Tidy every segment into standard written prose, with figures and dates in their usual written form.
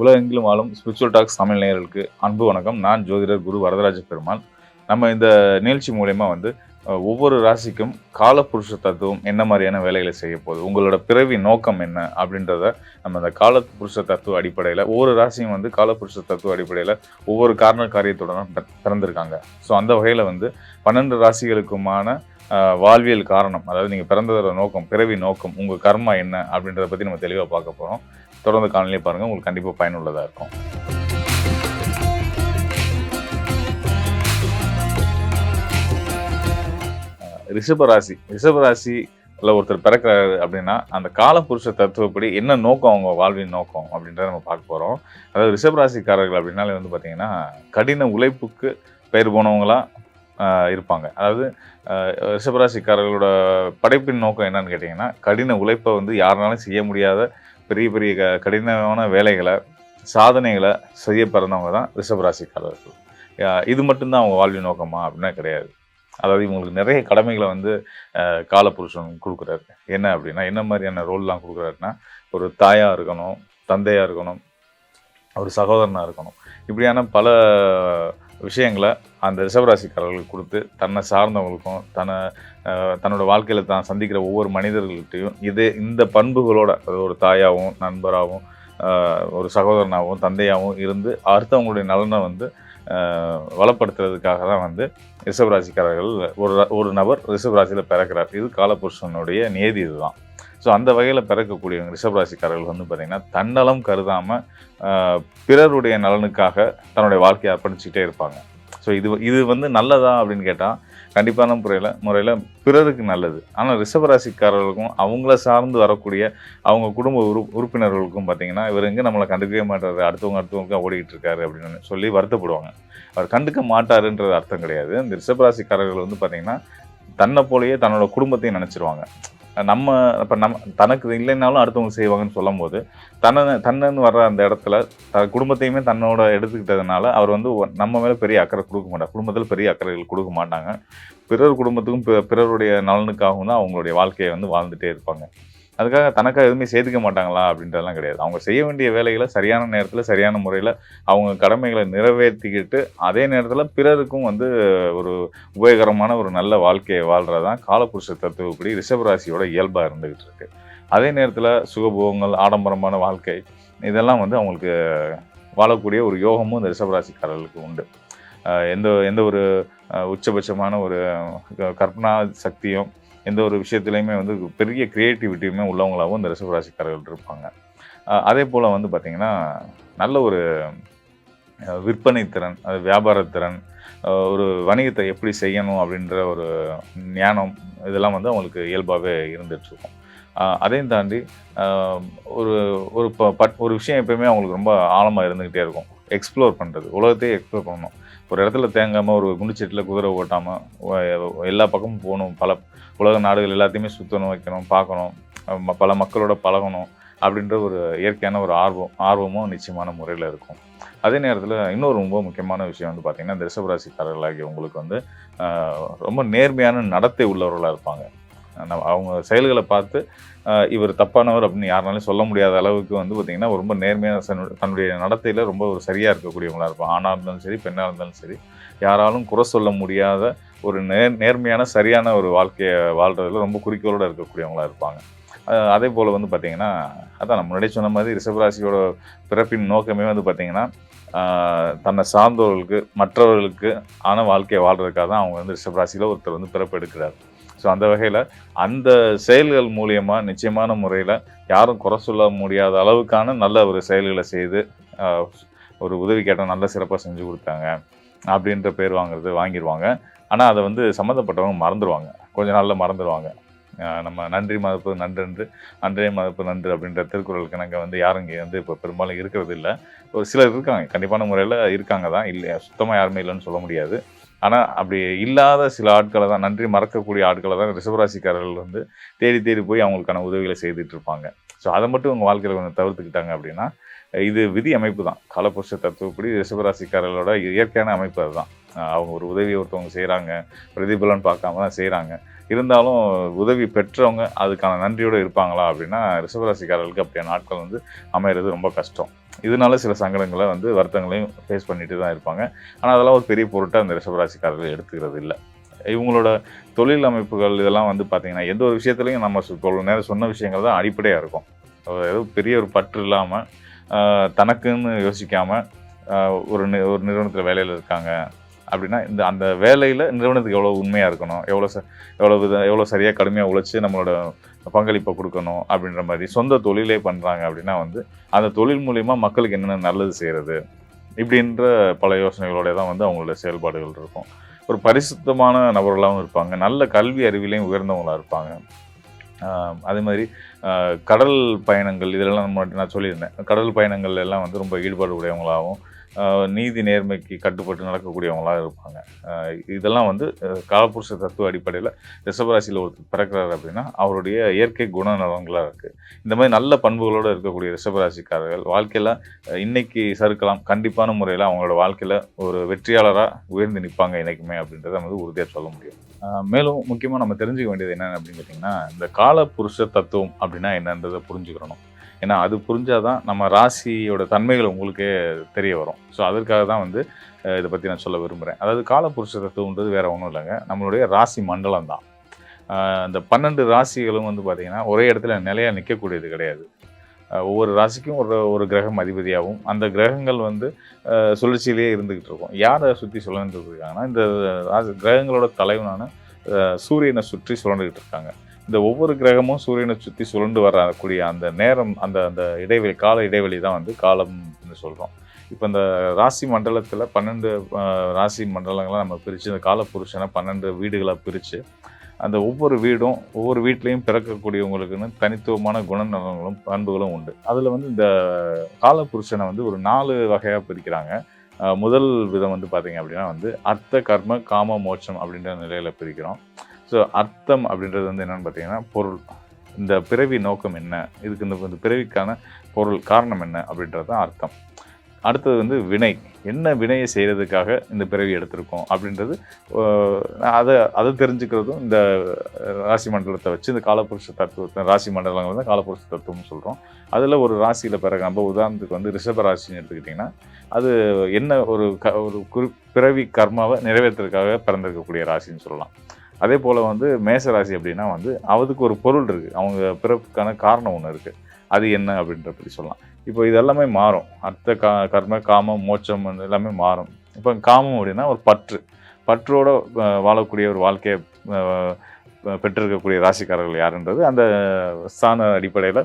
உலகெங்கிலும் வாழும் spiritual tax Tamil நேயர்களுக்கு அன்பு வணக்கம். நான் ஜோதிடர் குரு வரதராஜ பெருமாள். நம்ம இந்த நிகழ்ச்சி மூலயமா ஒவ்வொரு ராசிக்கும் காலபுருஷ தத்துவம் என்ன மாதிரியான வேலைகளை செய்ய போகுது, உங்களோட பிறவி நோக்கம் என்ன அப்படின்றத நம்ம இந்த காலபுருஷ தத்துவ அடிப்படையில் ஒவ்வொரு ராசியும் காலபுருஷ தத்துவ அடிப்படையில் ஒவ்வொரு காரியத்துடன் பிறந்திருக்காங்க. ஸோ அந்த வகையில் 12 ராசிகளுக்குமான வாழ்வியல் காரணம், அதாவது நீங்கள் பிறந்ததோட நோக்கம், பிறவி நோக்கம், உங்கள் கர்மா என்ன அப்படின்றத பற்றி நம்ம தெளிவாக பார்க்க போகிறோம். தொடர்ந்து காலையிலே பாருங்கள், உங்களுக்கு கண்டிப்பாக பயனுள்ளதாக இருக்கும். ரிஷபராசியில் ஒருத்தர் பிறக்கிறாரு அப்படின்னா அந்த காலபுருஷ தத்துவப்படி என்ன நோக்கம், அவங்க வாழ்வின் நோக்கம் அப்படின்றத நம்ம பார்க்க போகிறோம். அதாவது ரிஷபராசிக்காரர்கள் அப்படின்னாலே பார்த்தீங்கன்னா கடின உழைப்புக்கு பெயர் போனவங்களாக இருப்பாங்க. அதாவது ரிஷபராசிக்காரர்களோட படைப்பின் நோக்கம் என்னன்னு கேட்டிங்கன்னா, கடின உழைப்பை யாருனாலும் செய்ய முடியாத பெரிய பெரிய கடினமான வேலைகளை, சாதனைகளை செய்ய பிறந்தவங்க தான் ரிஷபராசிக்காரர்கள். இது மட்டும்தான் அவங்க வாழ்வின் நோக்கமா அப்படின்னா கிடையாது. அதாவது இவங்களுக்கு நிறைய கடமைகளை காலபுருஷன் கொடுக்குறாரு. என்ன அப்படின்னா, என்ன மாதிரியான ரோல்லாம் கொடுக்குறாருன்னா, ஒரு தாயாக இருக்கணும், தந்தையாக இருக்கணும், ஒரு சகோதரனாக இருக்கணும். இப்படியான பல விஷயங்களை அந்த ரிஷபராசிக்காரர்களுக்கு கொடுத்து தன்னை சார்ந்தவங்களுக்கும் தன்னோட வாழ்க்கையில் தான் சந்திக்கிற ஒவ்வொரு மனிதர்கள்கிட்டையும் இந்த பண்புகளோட, ஒரு தாயாகவும் நண்பராகவும் ஒரு சகோதரனாகவும் தந்தையாகவும் இருந்து அடுத்தவங்களுடைய நலனை வளப்படுத்துறதுக்காக தான் ரிஷபராசிக்காரர்கள் ஒரு நபர் ரிஷபராசியில் பிறக்கிறார். இது காலபுருஷனுடைய நியதி இதுதான். ஸோ அந்த வகையில் பிறக்கக்கூடியவங்க ரிஷபராசிக்காரர்கள் பார்த்திங்கன்னா தன்னலம் கருதாமல் பிறருடைய நலனுக்காக தன்னுடைய வாழ்க்கையை அர்ப்பணிச்சுக்கிட்டே இருப்பாங்க. ஸோ இது நல்லதா அப்படின்னு கேட்டால் கண்டிப்பான முறையில் பிறருக்கு நல்லது. ஆனால் ரிஷபராசிக்காரர்களுக்கும் அவங்கள சார்ந்து வரக்கூடிய அவங்க குடும்ப உறுப்பினர்களுக்கும் பார்த்திங்கன்னா, இவர் எங்கே நம்மளை கண்டுக்கவே மாட்டார், அடுத்தவங்க ஓடிக்கிட்டு இருக்காரு அப்படின்னு சொல்லி வருத்தப்படுவாங்க. அவர் கண்டுக்க மாட்டாருன்றது அர்த்தம் கிடையாது. இந்த ரிஷபராசிக்காரர்கள் பார்த்திங்கன்னா தன்னை போலேயே தன்னோட குடும்பத்தையும் நினச்சிருவாங்க. தனக்கு இல்லைன்னாலும் அடுத்தவங்க செய்வாங்கன்னு சொல்லும் போது தன்னன்னு வர்ற அந்த இடத்துல குடும்பத்தையுமே தன்னோட எடுத்துக்கிட்டதுனால அவர் நம்ம மேலே பெரிய அக்கறை கொடுக்க மாட்டார். குடும்பத்தில் பெரிய அக்கறைகள் கொடுக்க மாட்டாங்க. பிறர் குடும்பத்துக்கும் பிறருடைய நலனுக்காகவும் தான் அவங்களுடைய வாழ்க்கையை வாழ்ந்துகிட்டே இருப்பாங்க. அதுக்காக தனக்காக எதுவுமே சேர்த்துக்க மாட்டாங்களா அப்படின்றதெல்லாம் கிடையாது. அவங்க செய்ய வேண்டிய வேலைகளை சரியான நேரத்தில் சரியான முறையில் அவங்க கடமைகளை நிறைவேற்றிக்கிட்டு அதே நேரத்தில் பிறருக்கும் ஒரு உபயோகரமான ஒரு நல்ல வாழ்க்கையை வாழ்கிறதான் காலபுருஷ தத்துவப்படி ரிஷபராசியோட இயல்பாக இருந்துகிட்டு இருக்கு. அதே நேரத்தில் சுகபோகங்கள், ஆடம்பரமான வாழ்க்கை, இதெல்லாம் அவங்களுக்கு வாழக்கூடிய ஒரு யோகமும் இந்த ரிஷபராசிக்காரர்களுக்கு உண்டு. எந்த ஒரு உச்சபட்சமான ஒரு கற்பனா சக்தியும் எந்த ஒரு விஷயத்துலையுமே பெரிய க்ரியேட்டிவிட்டியுமே உள்ளவங்களாகவும் இந்த ரிஷபராசிக்காரர்கள் இருப்பாங்க. அதே போல் பார்த்திங்கன்னா நல்ல ஒரு விற்பனை திறன், அது வியாபாரத்திறன், ஒரு வணிகத்தை எப்படி செய்யணும் அப்படின்ற ஒரு ஞானம், இதெல்லாம் அவங்களுக்கு இயல்பாகவே இருந்துகிட்ருக்கும். அதையும் தாண்டி ஒரு விஷயம் எப்பயுமே அவங்களுக்கு ரொம்ப ஆழமாக இருந்துக்கிட்டே இருக்கும். எக்ஸ்ப்ளோர் பண்ணுறது, உலகத்தையே எக்ஸ்ப்ளோர் பண்ணணும். ஒரு இடத்துல தேங்காமல், ஒரு குண்டுச்சீட்டில் குதிரை ஓட்டாமல் எல்லா பக்கமும் போகணும், பல உலக நாடுகள் எல்லாத்தையுமே சுற்றணும், வைக்கணும், பார்க்கணும், பல மக்களோட பழகணும் அப்படின்ற ஒரு இயற்கையான ஒரு ஆர்வமும் நிச்சயமான முறையில் இருக்கும். அதே நேரத்தில் இன்னொரு ரொம்ப முக்கியமான விஷயம் பார்த்திங்கன்னா, இந்த ரிஷபராசிக்காரர்களாகிய உங்களுக்கு ரொம்ப நேர்மையான நடத்தை உள்ளவர்களாக இருப்பாங்க. அவங்க செயல்களை பார்த்து இவர் தப்பானவர் அப்படின்னு யாருனாலும் சொல்ல முடியாத அளவுக்கு பார்த்திங்கன்னா ரொம்ப நேர்மையான தன்னுடைய நடத்தையில் ரொம்ப ஒரு சரியாக இருக்கக்கூடியவங்களாக இருப்பாங்க. ஆணாக இருந்தாலும் சரி, பெண்ணாக இருந்தாலும் சரி, யாராலும் குறை சொல்ல முடியாத ஒரு நேர்மையான சரியான ஒரு வாழ்க்கையை வாழ்கிறதுல ரொம்ப குறிக்கோளோடு இருக்கக்கூடியவங்களாக இருப்பாங்க. அதே போல் பார்த்திங்கன்னா, அதான் நம்ம முன்னாடி சொன்ன மாதிரி ரிஷபராசியோட பிறப்பின் நோக்கமே பார்த்திங்கன்னா தன்னை சார்ந்தவர்களுக்கு, மற்றவர்களுக்கு ஆன வாழ்க்கையை வாழ்கிறதுக்காக தான் அவங்க ரிஷபராசியில் ஒருத்தர் பிறப்பு எடுக்கிறார். ஸோ அந்த வகையில் அந்த செயல்கள் மூலியமாக நிச்சயமான முறையில் யாரும் குறை சொல்ல முடியாத அளவுக்கான நல்ல ஒரு செயல்களை செய்து ஒரு உதவி கேட்டால் நல்ல சிறப்பாக செஞ்சு கொடுத்தாங்க அப்படின்ற பேர் வாங்கிடுவாங்க. ஆனால் அதை சம்மந்தப்பட்டவங்க மறந்துடுவாங்க, கொஞ்ச நாளில் மறந்துடுவாங்க. நம்ம நன்றி மதிப்பு நன்றென்று, அன்றே மதிப்பு நன்று அப்படின்ற திருக்குறளுக்கு நாங்கள் யாரும் இங்கே இப்போ பெரும்பாலும் இருக்கிறது இல்லை. ஒரு சிலர் இருக்காங்க, கண்டிப்பான முறையில் இருக்காங்க தான், இல்லை சுத்தமாக யாருமே இல்லைன்னு சொல்ல முடியாது. ஆனால் அப்படி இல்லாத சில ஆட்களை தான், நன்றி மறக்கக்கூடிய ஆட்களை தான் ரிஷபராசிக்காரர்கள் தேடி போய் அவங்களுக்கான உதவிகளை செய்துட்டு இருப்பாங்க. ஸோ அதை மட்டும் உங்கள் வாழ்க்கையில் கொஞ்சம் தவிர்த்துக்கிட்டாங்க அப்படின்னா, இது விதி அமைப்பு தான். காலபுருஷ தத்துவப்படி ரிஷபராசிக்காரர்களோட இயற்கையான அமைப்பு அதுதான். அவங்க ஒரு உதவியை ஒருத்தவங்க செய்கிறாங்க, பிரதிபலன் பார்க்காம தான் செய்கிறாங்க. இருந்தாலும் உதவி பெற்றவங்க அதுக்கான நன்றியோடு இருப்பாங்களா அப்படின்னா ரிஷபராசிக்காரர்களுக்கு அப்படியான நாட்கள் அமையிறது ரொம்ப கஷ்டம். இதனால சில சங்கடங்களை வந்து வருத்தங்களையும் ஃபேஸ் பண்ணிட்டு தான் இருப்பாங்க. ஆனால் அதெல்லாம் ஒரு பெரிய பொருட்டாக அந்த ரிஷபராசிக்காரர்கள் எடுத்துக்கிறது இல்லை. இவங்களோட தொழில் அமைப்புகள் இதெல்லாம் வந்து பார்த்தீங்கன்னா, எந்த ஒரு விஷயத்துலையும் நம்ம நேரம் சொன்ன விஷயங்கள் தான் அடிப்படையாக இருக்கும். ஏதோ பெரிய ஒரு பற்று இல்லாமல் தனக்குன்னு யோசிக்காமல் ஒரு நிறுவனத்தில் வேலையில் இருக்காங்க அப்படின்னா, அந்த வேலையில் நிறுவனத்துக்கு எவ்வளோ உண்மையாக இருக்கணும், எவ்வளோ சரியாக கடுமையாக உழைச்சி நம்மளோட பங்களிப்பை கொடுக்கணும் அப்படின்ற மாதிரி சொந்த தொழிலே பண்ணுறாங்க அப்படின்னா வந்து அந்த தொழில் மூலிமா மக்களுக்கு என்னென்ன நல்லது செய்கிறது இப்படின்ற பல யோசனைகளோட தான் வந்து அவங்களோட செயல்பாடுகள் இருக்கும். ஒரு பரிசுத்தமான நபர்களாகவும் இருப்பாங்க, நல்ல கல்வி அறிவிலையும் உயர்ந்தவங்களாக இருப்பாங்க. அதே மாதிரி கடல் பயணங்கள் இதெல்லாம் நான் சொல்லியிருந்தேன். கடல் பயணங்கள் எல்லாம் வந்து ரொம்ப ஈடுபாடு உடையவங்களாகவும் நீதி நேர்மைக்கு கட்டுப்பட்டு நடக்கக்கூடியவங்களாக இருப்பாங்க. இதெல்லாம் வந்து காலபுருஷ தத்துவ அடிப்படையில் ரிஷபராசியில் ஒருத்தர் பிறக்கிறார் அப்படின்னா அவருடைய இயற்கை குணநலங்களாக இருக்குது. இந்த மாதிரி நல்ல பண்புகளோடு இருக்கக்கூடிய ரிஷபராசிக்காரர்கள் வாழ்க்கையில் இன்னைக்கு சறுக்கலாம், கண்டிப்பான முறையில் அவங்களோட வாழ்க்கையில் ஒரு வெற்றியாளராக உயர்ந்து நிற்பாங்க இன்றைக்குமே அப்படின்றத வந்து உறுதியாக சொல்ல முடியும். மேலும் முக்கியமாக நம்ம தெரிஞ்சுக்க வேண்டியது என்ன அப்படின்னு கேட்டிங்கன்னா, இந்த காலபுருஷ தத்துவம் அப்படின்னா என்னன்றதை புரிஞ்சுக்கிறணும். ஏன்னா அது புரிஞ்சாதான் நம்ம ராசியோட தன்மைகள் உங்களுக்கே தெரிய வரும். ஸோ அதற்காக தான் வந்து இதை பற்றி நான் சொல்ல விரும்புகிறேன். அதாவது காலபுருஷ தத்துவன்றது வேறு ஒன்றும் இல்லைங்க, நம்மளுடைய ராசி மண்டலம் தான். இந்த 12 ராசிகளும் வந்து பார்த்திங்கன்னா ஒரே இடத்துல நிலையாக நிற்கக்கூடியது கிடையாது. ஒவ்வொரு ராசிக்கும் ஒரு கிரகம் அதிபதியாகவும் அந்த கிரகங்கள் வந்து சுழற்சியிலேயே இருந்துக்கிட்டு இருக்கும். யாரை சுற்றி சுழந்துட்டு இருக்காங்கன்னா, இந்த கிரகங்களோட தலைவனான சூரியனை சுற்றி சுழண்டுக்கிட்டு இருக்காங்க. இந்த ஒவ்வொரு கிரகமும் சூரியனை சுற்றி சுழண்டு வரக்கூடிய அந்த நேரம், அந்த அந்த இடைவெளி, கால இடைவெளி தான் வந்து காலம்னு சொல்கிறோம். இப்போ இந்த ராசி மண்டலத்தில் 12 ராசி மண்டலங்களை நம்ம பிரித்து இந்த காலபுருஷனை 12 வீடுகளாக பிரித்து அந்த ஒவ்வொரு வீடும் ஒவ்வொரு வீட்லேயும் பிறக்கக்கூடியவங்களுக்குன்னு தனித்துவமான குணநலங்களும் பண்புகளும் உண்டு. அதில் வந்து இந்த காலபுருஷனை வந்து ஒரு 4 வகையாக பிரிக்கிறாங்க. முதல் விதம் வந்து பார்த்திங்க அப்படின்னா வந்து அர்த்த கர்ம காம மோட்சம் அப்படின்ற நிலையில் பிரிக்கிறோம். ஸோ அர்த்தம் அப்படின்றது வந்து என்னென்னு பார்த்தீங்கன்னா பொருள், இந்த பிறவி நோக்கம் என்ன, இதுக்கு இந்த பிறவிக்கான பொருள் காரணம் என்ன அப்படின்றது தான் அர்த்தம். அடுத்தது வந்து வினை, என்ன வினையை செய்கிறதுக்காக இந்த பிறவி எடுத்திருக்கோம் அப்படின்றது அதை தெரிஞ்சுக்கிறதும் இந்த ராசி மண்டலத்தை வச்சு இந்த காலபுருஷ தத்துவத்தை, ராசி மண்டலங்கள் வந்து காலபுருஷ தத்துவம்னு சொல்கிறோம். அதில் ஒரு ராசியில் பிறகு நம்ம உதாரணத்துக்கு வந்து ரிஷப ராசின்னு எடுத்துக்கிட்டிங்கன்னா அது என்ன ஒரு பிறவி கர்மாவை நிறைவேற்றுறதுக்காக பிறந்திருக்கக்கூடிய ராசின்னு சொல்லலாம். அதே போல் வந்து மேசராசி அப்படின்னா வந்து அதுக்கு ஒரு பொருள் இருக்குது, அவங்க பிறப்புக்கான காரணம் ஒன்று இருக்குது, அது என்ன அப்படின்ற பற்றி சொல்லலாம். இப்போ இது எல்லாமே மாறும், அர்த்த கர்ம காமம் மோட்சம் எல்லாமே மாறும். இப்போ காமம் அப்படின்னா ஒரு பற்றோடு வாழக்கூடிய ஒரு வாழ்க்கையை பெற்றிருக்கக்கூடிய ராசிக்காரர்கள் யாருன்றது அந்த ஸ்தான அடிப்படையில்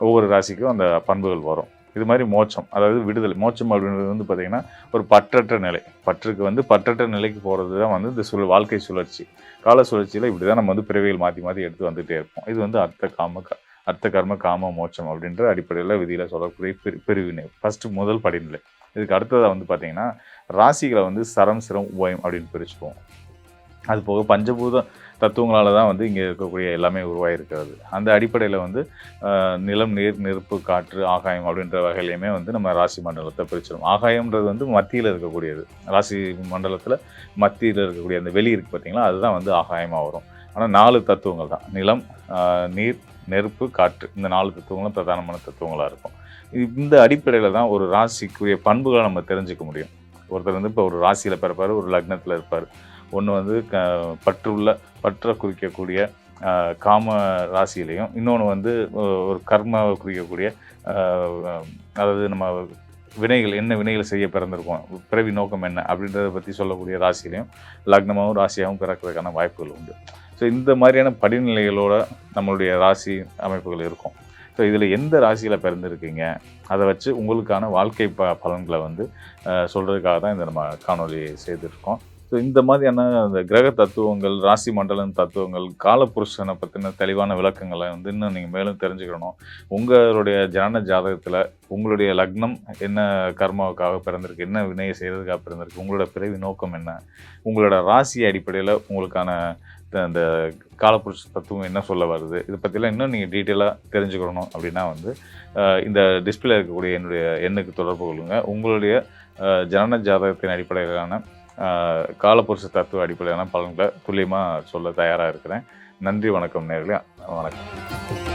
ஒவ்வொரு ராசிக்கும் அந்த பண்புகள் வரும். இது மாதிரி மோட்சம், அதாவது விடுதலை. மோட்சம் அப்படின்றது வந்து பார்த்திங்கன்னா ஒரு பற்றற்ற நிலை, பற்றற்ற நிலைக்கு போகிறது தான் வந்து இந்த வாழ்க்கை சுழற்சி. கால சுழற்சியில் இப்படி தான் நம்ம வந்து பிறவிகள் மாற்றி எடுத்து வந்துகிட்டே இருப்போம். இது வந்து அர்த்த கர்ம காம மோட்சம் அப்படின்ற அடிப்படையில் விதியில் சொல்லக்கூடிய பிரிவினை முதல் படிநிலை. இதுக்கு அடுத்ததாக வந்து பார்த்திங்கன்னா ராசிகளை வந்து சரம் சிரம் உபயம் அப்படின்னு பிரிச்சுக்குவோம். அது போக பஞ்சபூத தத்துவங்களால் தான் வந்து இங்கே இருக்கக்கூடிய எல்லாமே உருவாகிருக்கிறது. அந்த அடிப்படையில் வந்து நிலம், நீர், நெருப்பு, காற்று, ஆகாயம் அப்படின்ற வகையிலையுமே வந்து நம்ம ராசி மண்டலத்தை பிரிச்சிடும். ஆகாயம்ன்றது வந்து மத்தியில் இருக்கக்கூடியது, ராசி மண்டலத்தில் மத்தியில் இருக்கக்கூடிய அந்த வெளி இருக்குது பார்த்தீங்களா, அதுதான் வந்து ஆகாயமாக வரும். ஆனால் 4 தத்துவங்கள் தான், நிலம், நீர், நெருப்பு, காற்று, இந்த 4 தத்துவங்களும் பிரதானமான தத்துவங்களாக இருக்கும். இந்த அடிப்படையில் தான் ஒரு ராசிக்குரிய பண்புகளை நம்ம தெரிஞ்சுக்க முடியும். ஒருத்தர் வந்து இப்போ ஒரு ராசியில் பிறப்பார், ஒரு லக்னத்தில் இருப்பார். ஒன்று வந்து பற்றை குறிக்கக்கூடிய காம ராசியிலையும், இன்னொன்று வந்து ஒரு கர்மாவை குறிக்கக்கூடிய அதாவது நம்ம என்ன வினைகள் செய்ய பிறந்திருக்கோம், பிறவி நோக்கம் என்ன அப்படின்றத பற்றி சொல்லக்கூடிய ராசியிலையும் லக்னமாகவும் ராசியாகவும் பிறக்கிறதுக்கான வாய்ப்புகள் உண்டு. ஸோ இந்த மாதிரியான படிநிலைகளோட நம்மளுடைய ராசி அமைப்புகள் இருக்கும். ஸோ இதில் எந்த ராசியில் பிறந்திருக்கீங்க அதை வச்சு உங்களுக்கான வாழ்க்கை பலன்களை வந்து சொல்கிறதுக்காக தான் இந்த நம்ம காணொலி செய்திருக்கோம். ஸோ இந்த மாதிரியான அந்த கிரக தத்துவங்கள், ராசி மண்டலம் தத்துவங்கள், காலபுருஷனை பற்றின தெளிவான விளக்கங்களை வந்து இன்னும் நீங்கள் மேலும் தெரிஞ்சுக்கணும். உங்களுடைய ஜனன ஜாதகத்தில் உங்களுடைய லக்னம் என்ன கர்மாவுக்காக பிறந்திருக்கு, என்ன வினையை செய்கிறதுக்காக பிறந்திருக்கு, உங்களோட பிறவி நோக்கம் என்ன, உங்களோட ராசி அடிப்படையில் உங்களுக்கான அந்த காலபுருஷ தத்துவம் என்ன சொல்ல வருது, இதை பற்றிலாம் இன்னும் நீங்கள் டீட்டெயிலாக தெரிஞ்சுக்கணும் அப்படின்னா வந்து இந்த டிஸ்பிளே இருக்கக்கூடிய என்னுடைய எண்ணுக்கு தொடர்பு கொள்ளுங்கள். உங்களுடைய ஜனன ஜாதகத்தின் அடிப்படையிலான காலபுருஷ தத்துவ அடிப்படையான பலன்களை துல்லியமாக சொல்ல தயாராக இருக்கிறேன். நன்றி, வணக்கம் நேயர்களே, வணக்கம்.